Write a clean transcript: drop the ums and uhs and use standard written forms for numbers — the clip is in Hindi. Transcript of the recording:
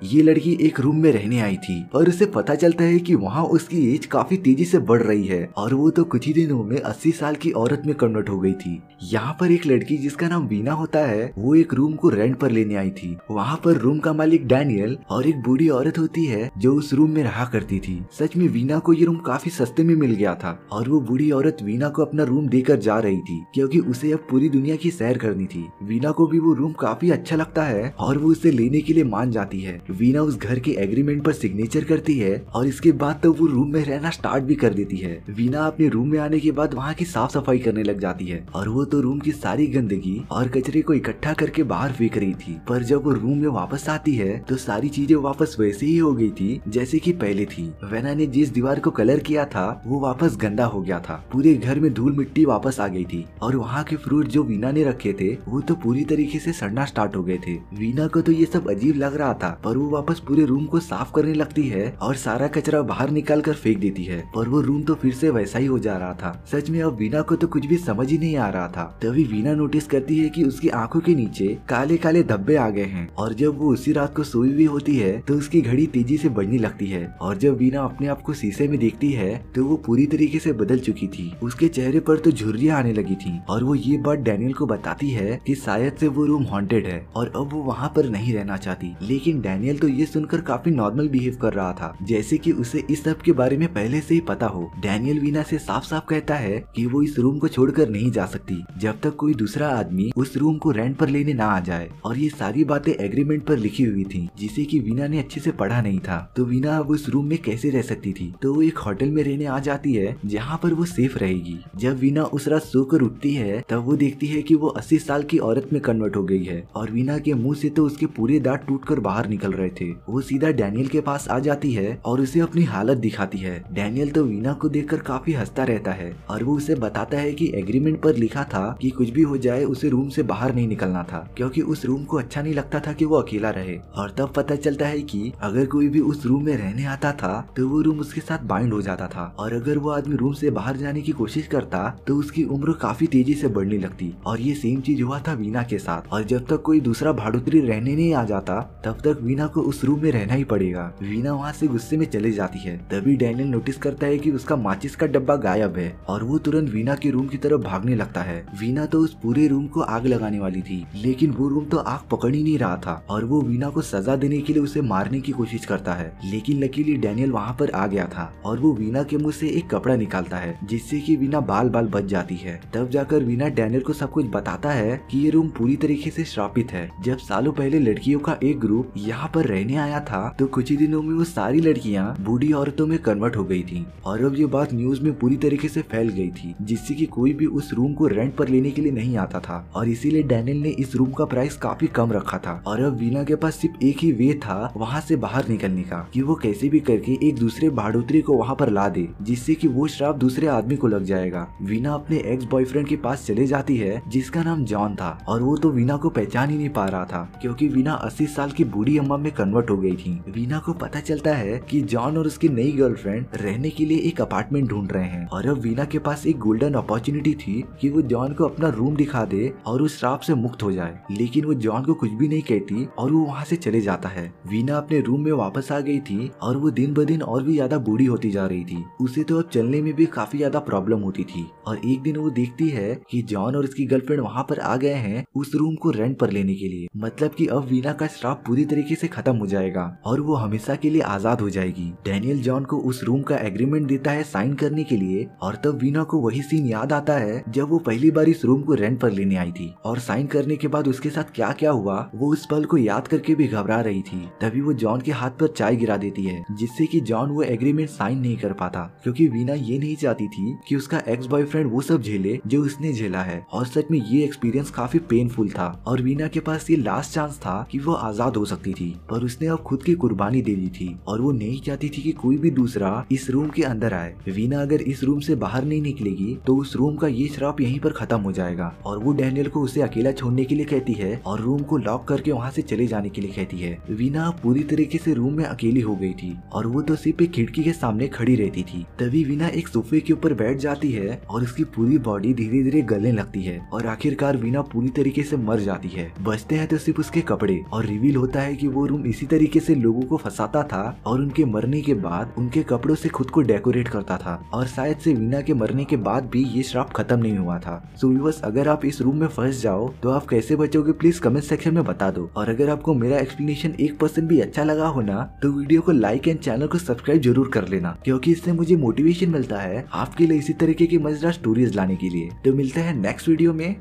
ये लड़की एक रूम में रहने आई थी और उसे पता चलता है कि वहाँ उसकी एज काफी तेजी से बढ़ रही है और वो तो कुछ ही दिनों में 80 साल की औरत में कन्वर्ट हो गई थी। यहाँ पर एक लड़की जिसका नाम वीना होता है, वो एक रूम को रेंट पर लेने आई थी। वहाँ पर रूम का मालिक डैनियल और एक बूढ़ी औरत होती है जो उस रूम में रहा करती थी। सच में वीना को ये रूम काफी सस्ते में मिल गया था और वो बूढ़ी औरत वीना को अपना रूम देकर जा रही थी क्योंकि उसे अब पूरी दुनिया की सैर करनी थी। वीना को भी वो रूम काफी अच्छा लगता है और वो उसे लेने के लिए मान जाती है। वीना उस घर के एग्रीमेंट पर सिग्नेचर करती है और इसके बाद तो वो रूम में रहना स्टार्ट भी कर देती है। वीना अपने रूम में आने के बाद वहाँ की साफ सफाई करने लग जाती है और वो तो रूम की सारी गंदगी और कचरे को इकट्ठा करके बाहर फेंक रही थी। पर जब वो रूम में वापस आती है तो सारी चीजें वापस वैसे ही हो गई थी जैसे कि पहले थी। वेना ने जिस दीवार को कलर किया था वो वापस गंदा हो गया था। पूरे घर में धूल मिट्टी वापस आ गई थी और वहाँ के फ्रूट जो वीना ने रखे थे वो तो पूरी तरीके से सड़ना स्टार्ट हो गए थे। वीना को तो ये सब अजीब लग रहा था पर वो वापस पूरे रूम को साफ करने लगती है और सारा कचरा बाहर निकाल कर फेंक देती है। पर वो रूम तो फिर से वैसा ही हो जा रहा था। सच में अब वीना को तो कुछ भी समझ ही नहीं आ रहा था। तभी वीना नोटिस करती है कि उसकी आंखों के नीचे काले काले धब्बे आ गए हैं और जब वो उसी रात को सोई हुई होती है तो उसकी घड़ी तेजी से बढ़ने लगती है और जब वीना अपने आप को शीशे में देखती है तो वो पूरी तरीके से बदल चुकी थी। उसके चेहरे पर तो झुर्रियां आने लगी थी और वो ये बात डैनियल को बताती है कि शायद से वो रूम हॉन्टेड है और अब वो वहाँ पर नहीं रहना चाहती। लेकिन डैनियल तो ये सुनकर काफी नॉर्मल बिहेव कर रहा था जैसे कि उसे इस सब के बारे में पहले से ही पता हो। डैनियल वीना से साफ साफ कहता है कि वो इस रूम को छोड़कर नहीं जा सकती जब तक कोई दूसरा आदमी उस रूम को रेंट पर लेने ना आ जाए और ये सारी बातें एग्रीमेंट पर लिखी हुई थी जिसे कि वीना ने अच्छे से पढ़ा नहीं था। तो वीना अब उस रूम में कैसे रह सकती थी, तो वो एक होटल में रहने आ जाती है जहाँ पर वो सेफ रहेगी। जब वीना उस रात सोकर उठती है तब वो देखती है कि वो 80 साल की औरत में कन्वर्ट हो गई है और वीना के मुंह से तो उसके पूरे दांत टूटकर बाहर निकल रहे थे। वो सीधा डैनियल के पास आ जाती है और उसे अपनी हालत दिखाती है। डैनियल तो वीना को देखकर काफी हंसता रहता है और वो उसे बताता है कि एग्रीमेंट पर लिखा था कि कुछ भी हो जाए उसे रूम से बाहर नहीं निकलना था क्योंकि उस रूम को अच्छा नहीं लगता था कि वो अकेला रहे। और तब पता चलता है कि अगर कोई भी उस रूम में रहने आता था तो वो रूम उसके साथ बाइंड हो जाता था और अगर वो आदमी रूम से बाहर जाने की कोशिश करता तो उसकी उम्र काफी तेजी से बढ़ने लगती। और ये सेम चीज हुआ था वीना के साथ और जब तक कोई दूसरा भाड़ुत्री रहने नहीं आ जाता तब तक वीना को उस रूम में रहना ही पड़ेगा। वीना वहाँ से गुस्से में चले जाती है। तभी डैनियल नोटिस करता है कि उसका माचिस का डब्बा गायब है और वो तुरंत वीना के रूम की तरफ भागने लगता है। वीना तो उस पूरे रूम को आग लगाने वाली थी लेकिन वो रूम तो आग पकड़ ही नहीं रहा था और वो वीना को सजा देने के लिए उसे मारने की कोशिश करता है। लेकिन लकीली डैनियल वहाँ पर आ गया था और वो वीना के मुंह से एक कपड़ा निकालता है जिससे कि वीना बाल बाल बच जाती है। तब जाकर वीना डैनियल को सब कुछ बताता है कि ये रूम पूरी तरीके से श्रापित है। जब सालों पहले लड़कियों का एक ग्रुप यहाँ पर रहने आया था तो कुछ ही दिनों में वो सारी लड़कियाँ बूढ़ी औरतों में कन्वर्ट हो गई थी और अब ये बात न्यूज में पूरी तरीके से फैल गई थी जिससे कि कोई भी उस रूम को रेंट पर लेने के लिए नहीं आता था और इसीलिए डैनियल ने इस रूम का प्राइस काफी कम रखा था। और अब वीना के पास सिर्फ एक ही वे था वहाँ से बाहर निकलने का कि वो कैसे भी करके एक दूसरे भाड़ोत्री को वहाँ पर ला दे जिससे कि वो श्राप दूसरे आदमी को लग जाएगा। वीना अपने एक्स बॉयफ्रेंड के पास चले जाती है जिसका नाम जॉन था और वो तो वीना को पहचान ही नहीं पा रहा था क्योंकि वीना 80 साल की बूढ़ी अम्मा में कन्वर्ट हो गई थी। वीना को पता चलता है कि जॉन और उसकी नई गर्लफ्रेंड रहने के लिए एक अपार्टमेंट ढूंढ रहे हैं और अब वीना के पास एक गोल्डन अपॉर्चुनिटी थी कि वो जॉन को अपना रूम दिखा दे और उस श्राप से मुक्त हो जाए। लेकिन वो जॉन को कुछ भी नहीं कहती और वो वहाँ से चले जाता है। वीना अपने रूम में वापस आ गई थी और वो दिन ब दिन और भी ज्यादा बूढ़ी होती जा रही थी। उसे तो अब चलने में भी काफी ज्यादा प्रॉब्लम होती थी और एक दिन वो देखती है कि जॉन और उसकी गर्लफ्रेंड वहाँ पर आ गए हैं उस रूम को रेंट पर लेने के लिए। मतलब कि अब वीना का श्राप पूरी तरीके से खत्म हो जाएगा और वो हमेशा के लिए आजाद हो जाएगी। डैनियल जॉन को उस रूम का एग्रीमेंट देता है साइन करने के लिए और तब वीना को वही सीन याद आता है जब वो पहली बार इस रूम को रेंट पर लेने आई थी और साइन करने के बाद उसके साथ क्या क्या हुआ वो उस पल को याद करके भी घबरा रही थी। तभी वो जॉन के हाथ पर चाय गिरा देती है जिससे कि जॉन वो एग्रीमेंट साइन नहीं कर पाता क्योंकि वीना ये नहीं चाहती थी कि उसका एक्स बॉयफ्रेंड वो सब झेले जो उसने झेला है। और सच में ये एक्सपीरियंस काफी पेनफुल था और वीना के पास ये लास्ट चांस था कि वो आजाद हो सकती थी पर उसने अब खुद की कुर्बानी दे दी थी और वो नहीं चाहती थी कि कोई भी दूसरा इस रूम के अंदर आए। वीना अगर इस रूम से बाहर नहीं निकलेगी तो उस रूम का ये श्राप यहीं पर खत्म हो जाएगा और वो डैनियल को उसे अकेला छोड़ने के लिए कहती है और रूम को लॉक करके वहाँ से चले जाने के लिए कहती है। वीना पूरी तरीके से रूम में अकेली हो गई थी और वो तो सिर्फ एक खिड़की के सामने खड़ी रहती थी। तभी वीना एक सोफे के ऊपर बैठ जाती है और उसकी पूरी बॉडी धीरे धीरे गलने लगती है और आखिरकार वीना पूरी तरीके से मर जाती है। बचते हैं तो सिर्फ उसके कपड़े और रिवील होता है कि वो रूम इसी तरीके से लोगों को फंसाता था और उनके मरने के बाद उनके कपड़ों से खुद को डेकोरेट करता था, और शायद से वीना के मरने के बाद भी ये श्राप खत्म नहीं हुआ था। सो व्यूअर्स, अगर आप इस रूम में फंस जाओ तो आप कैसे बचोगे, प्लीज कमेंट सेक्शन में बता दो। और अगर आपको मेरा एक्सप्लेनेशन 1% भी अच्छा लगा हो ना, तो वीडियो को लाइक एंड चैनल को सब्सक्राइब जरूर कर लेना, क्योंकि इससे मुझे मोटिवेशन मिलता है आपके लिए इसी तरीके की मजेदार स्टोरीज लाने के लिए। तो मिलते हैं नेक्स्ट वीडियो में।